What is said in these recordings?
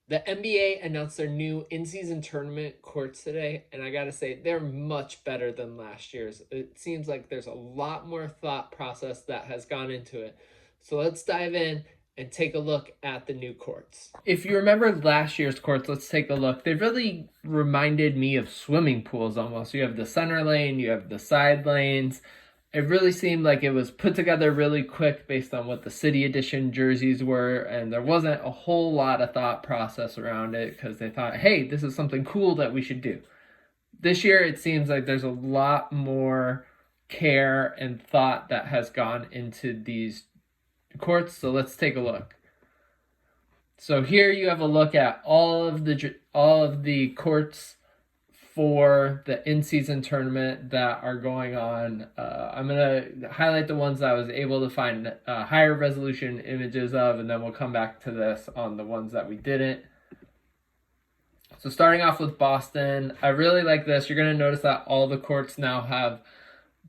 The NBA announced their new in-season tournament courts today, and I gotta say, they're much better than last year's. It seems like there's a lot more thought process that has gone into it. So let's dive in and take a look at the new courts. If you remember last year's courts, let's take a look. They really reminded me of swimming pools almost. You have the center lane, you have the side lanes. It really seemed like it was put together really quick based on what the city edition jerseys were, and there wasn't a whole lot of thought process around it because they thought, hey, this is something cool that we should do. This year it seems like there's a lot more care and thought that has gone into these courts, so let's take a look. So here you have a look at all of the courts for the in-season tournament that are going on. I'm going to highlight the ones that I was able to find higher resolution images of, and then we'll come back to this on the ones that we didn't. So starting off with Boston, I really like this. You're going to notice that all the courts now have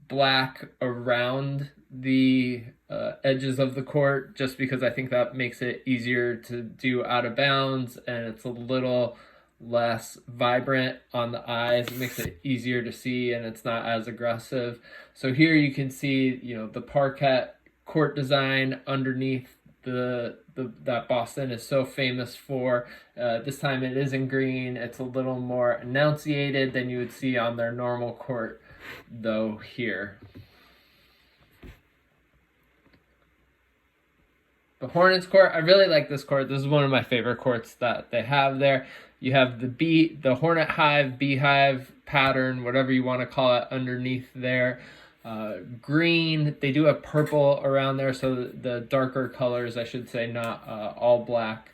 black around the edges of the court, just because I think that makes it easier to do out of bounds, and it's a little less vibrant on the eyes. It makes it easier to see, and it's not as aggressive. So here you can see, the parquet court design underneath that Boston is so famous for. This time it is in green. It's a little more enunciated than you would see on their normal court, though, here. The Hornets court, I really like this court. This is one of my favorite courts that they have there. You have the Hornet Hive, beehive pattern, whatever you want to call it, underneath there. Green, they do have purple around there, so the darker colors, I should say, not all black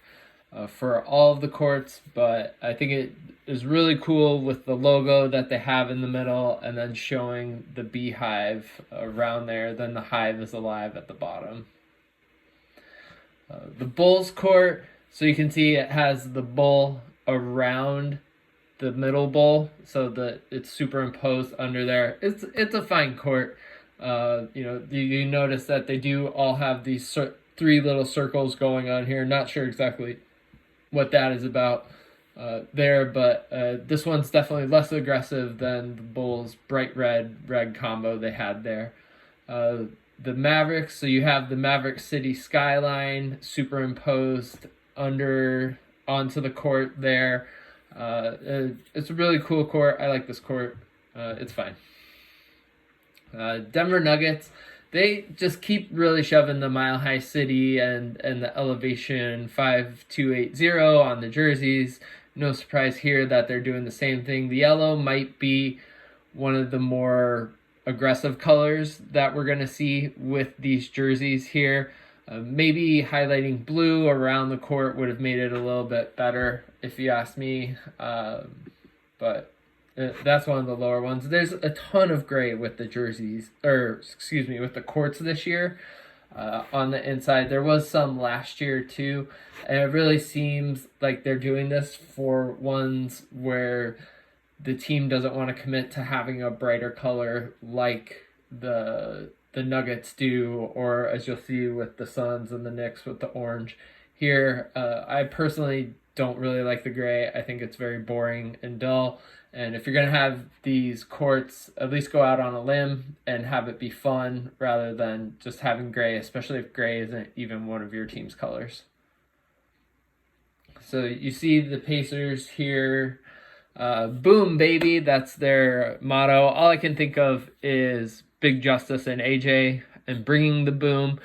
for all of the courts, but I think it is really cool with the logo that they have in the middle and then showing the beehive around there. Then the hive is alive at the bottom. The Bulls court, so you can see it has the bull around the middle bowl, so that it's superimposed under there. It's a fine court. You notice that they do all have these three little circles going on here. Not sure exactly what that is about there, but this one's definitely less aggressive than the Bulls' bright red combo they had there. The Mavericks, so you have the Maverick City skyline superimposed onto the court there. It's a really cool court. I like this court. It's fine. Denver Nuggets, they just keep really shoving the Mile High City and the elevation 5280 on the jerseys. No surprise here that they're doing the same thing. The yellow might be one of the more aggressive colors that we're going to see with these jerseys here. Maybe highlighting blue around the court would have made it a little bit better, if you ask me. But that's one of the lower ones. There's a ton of gray with the jerseys, with the courts this year on the inside. There was some last year too. And it really seems like they're doing this for ones where the team doesn't want to commit to having a brighter color like the Nuggets do, or as you'll see with the Suns and the Knicks with the orange. Here, I personally don't really like the gray. I think it's very boring and dull. And if you're going to have these courts, at least go out on a limb and have it be fun rather than just having gray, especially if gray isn't even one of your team's colors. So you see the Pacers here. Boom, baby, that's their motto. All I can think of is Big Justice and AJ and bringing the boom.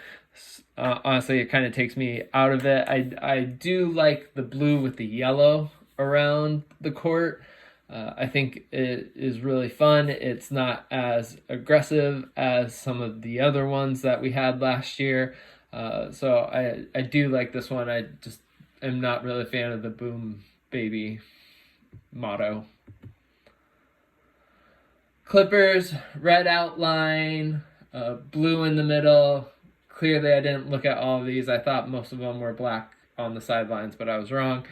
Honestly, it kind of takes me out of it. I do like the blue with the yellow around the court. I think it is really fun. It's not as aggressive as some of the other ones that we had last year. So I do like this one. I just am not really a fan of the boom, baby motto. Clippers, red outline, blue in the middle. Clearly, I didn't look at all of these. I thought most of them were black on the sidelines, but I was wrong.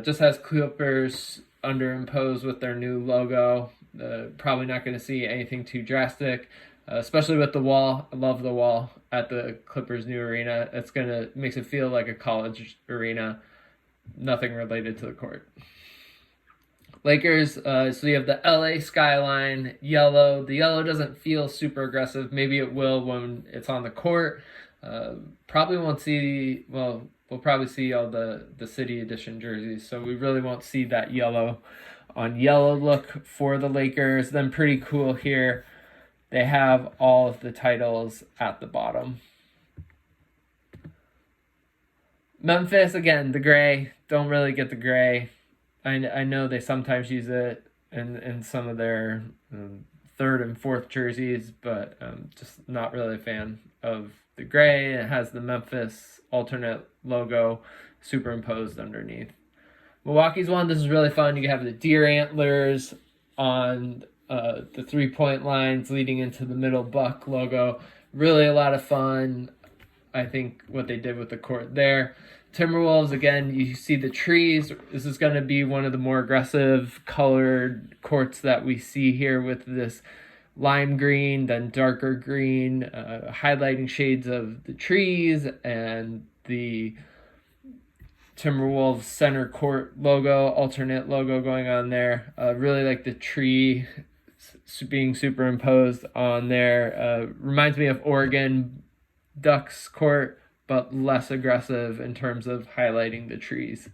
Just has Clippers underimposed with their new logo. Probably not going to see anything too drastic, especially with the wall. I love the wall at the Clippers' new arena. Makes it feel like a college arena. nothing related to the court. Lakers, so you have the LA skyline, yellow. The yellow doesn't feel super aggressive. Maybe it will when it's on the court. Probably won't see, well, we'll probably see all the city edition jerseys, so we really won't see that yellow on yellow look for the Lakers. Then pretty cool here, they have all of the titles at the bottom. Memphis, again, the gray. Don't really get the gray. I know they sometimes use it in some of their third and fourth jerseys, but just not really a fan of the gray. It has the Memphis alternate logo superimposed underneath. Milwaukee's one, this is really fun. You have the deer antlers on the 3-point lines leading into the middle Buck logo. Really a lot of fun. I think what they did with the court there. Timberwolves, again, you see the trees. This is going to be one of the more aggressive colored courts that we see here with this lime green, then darker green, highlighting shades of the trees and the Timberwolves center court logo, alternate logo going on there. Really like the tree being superimposed on there. Reminds me of Oregon Ducks court, but less aggressive in terms of highlighting the trees.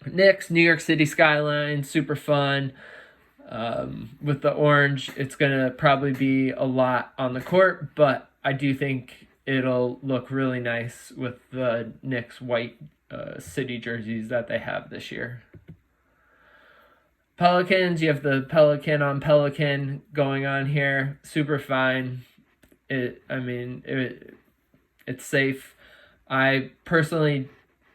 Knicks, New York City skyline, super fun. With the orange, it's going to probably be a lot on the court, but I do think it'll look really nice with the Knicks white city jerseys that they have this year. Pelicans, you have the Pelican on Pelican going on here. Super fine. It's safe. I personally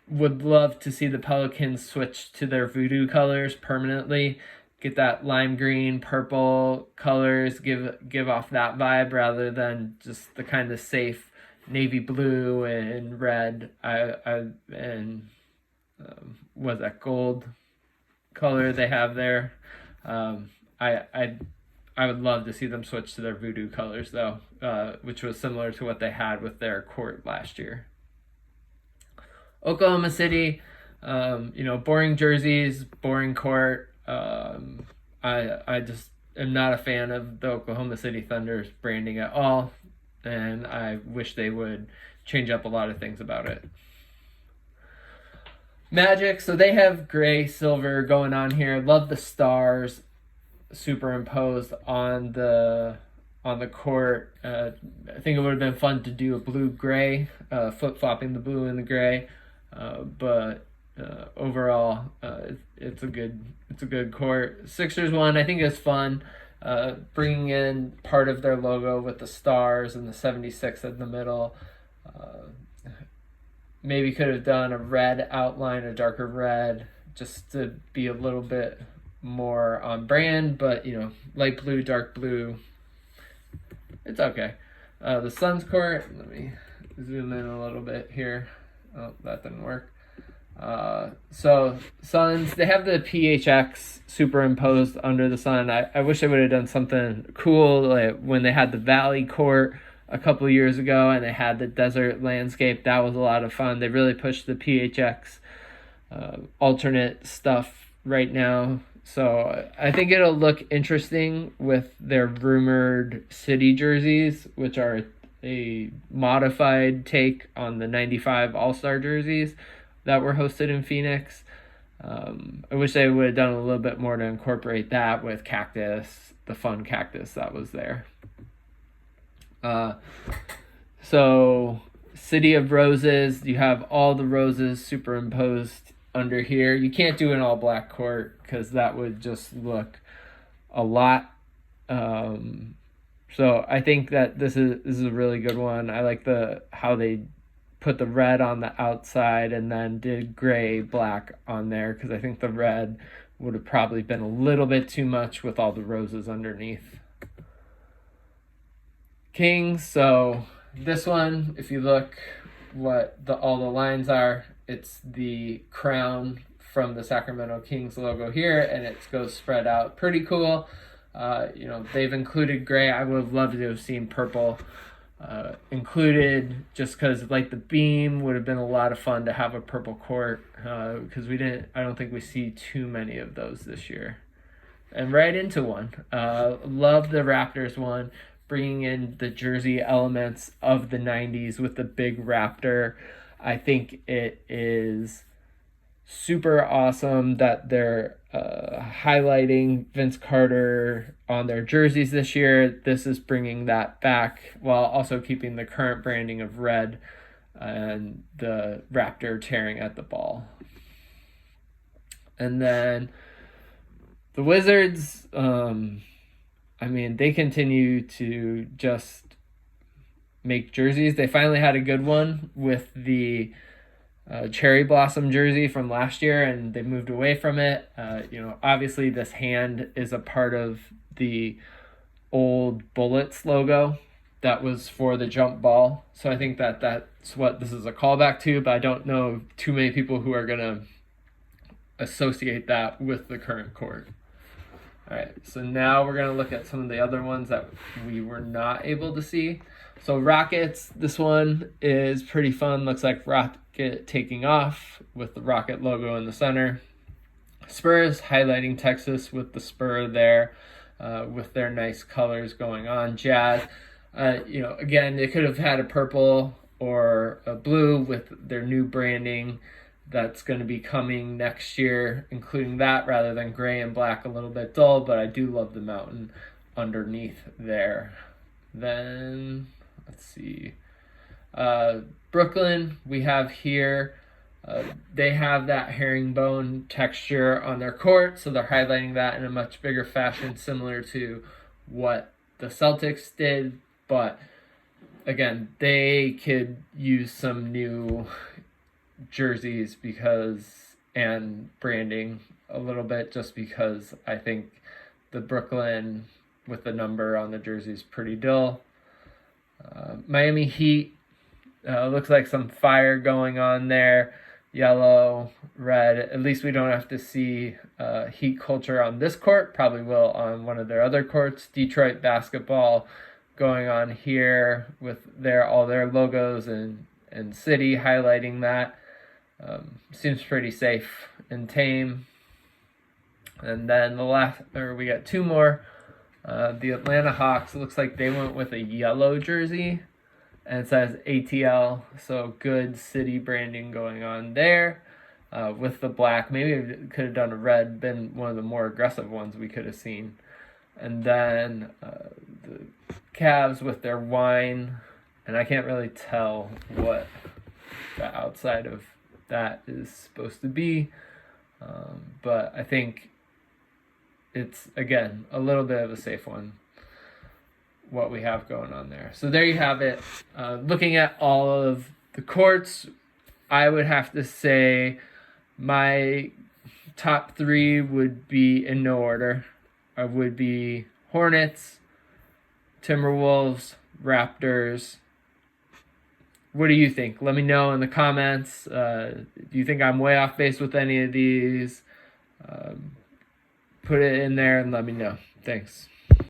would love to see the Pelicans switch to their voodoo colors permanently. Get that lime green, purple colors, give off that vibe rather than just the kind of safe navy blue and red. Was that gold color they have there? I would love to see them switch to their voodoo colors, though, which was similar to what they had with their court last year. Oklahoma City, boring jerseys, boring court. I just am not a fan of the Oklahoma City Thunder's branding at all, and I wish they would change up a lot of things about it. Magic, so they have gray, silver going on here. Love the stars superimposed on the court. I think it would have been fun to do a blue-gray, flip-flopping the blue and the gray, but overall, it's a good court. Sixers one, I think is fun. Bringing in part of their logo with the stars and the 76 in the middle. Maybe could have done a red outline, a darker red, just to be a little bit more on brand, but light blue, dark blue, it's okay. The Suns court, let me zoom in a little bit here. Oh, that didn't work. So Suns, they have the PHX superimposed under the sun. I wish they would have done something cool, like when they had the Valley court a couple of years ago and they had the desert landscape. That was a lot of fun. They really pushed the PHX alternate stuff right now. So I think it'll look interesting with their rumored city jerseys, which are a modified take on the 95 All-Star jerseys that were hosted in Phoenix. I wish they would have done a little bit more to incorporate that with cactus, the fun cactus that was there. So City of Roses, you have all the roses superimposed under here. You can't do an all black court because that would just look a lot. So I think that this is a really good one. I like how they put the red on the outside and then did gray black on there, because I think the red would have probably been a little bit too much with all the roses underneath. Kings, so this one, if you look what all the lines are, it's the crown from the Sacramento Kings logo here, and it goes spread out. Pretty cool. They've included gray. I would have loved to have seen purple included, just because like the beam would have been a lot of fun to have a purple court, because I don't think we see too many of those this year. And right into one. Love the Raptors one, bringing in the jersey elements of the 90s with the big Raptor. I think it is super awesome that they're highlighting Vince Carter on their jerseys this year. This is bringing that back while also keeping the current branding of red and the Raptor tearing at the ball. And then the Wizards, they continue to just make jerseys. They finally had a good one with the cherry blossom jersey from last year, and they moved away from it. Obviously this hand is a part of the old Bullets logo that was for the jump ball. So I think that's what this is a callback to, but I don't know too many people who are going to associate that with the current court. All right, so now we're going to look at some of the other ones that we were not able to see. So Rockets, this one is pretty fun. Looks like Rocket taking off with the Rocket logo in the center. Spurs highlighting Texas with the spur there, with their nice colors going on. Jazz, again, they could have had a purple or a blue with their new branding that's going to be coming next year, including that, rather than gray and black, a little bit dull, but I do love the mountain underneath there. Then, let's see. Brooklyn, we have here, they have that herringbone texture on their court, so they're highlighting that in a much bigger fashion, similar to what the Celtics did, but again, they could use some new jerseys and branding a little bit, just because I think the Brooklyn with the number on the jersey is pretty dull. Miami Heat, looks like some fire going on there. Yellow, red. At least we don't have to see Heat culture on this court. Probably will on one of their other courts. Detroit basketball going on here with all their logos and city highlighting that. Seems pretty safe and tame. And then we got two more. The Atlanta Hawks, looks like they went with a yellow jersey, and it says ATL, so good city branding going on there, with the black. Maybe it could have done a red, been one of the more aggressive ones we could have seen. And then the Cavs with their wine, and I can't really tell what the outside of that is supposed to be, but I think it's, again, a little bit of a safe one, what we have going on there. So there you have it. Looking at all of the courts, I would have to say my top three would be in no order. I would be Hornets, Timberwolves, Raptors. What do you think? Let me know in the comments. Do you think I'm way off base with any of these? Put it in there and let me know. Thanks.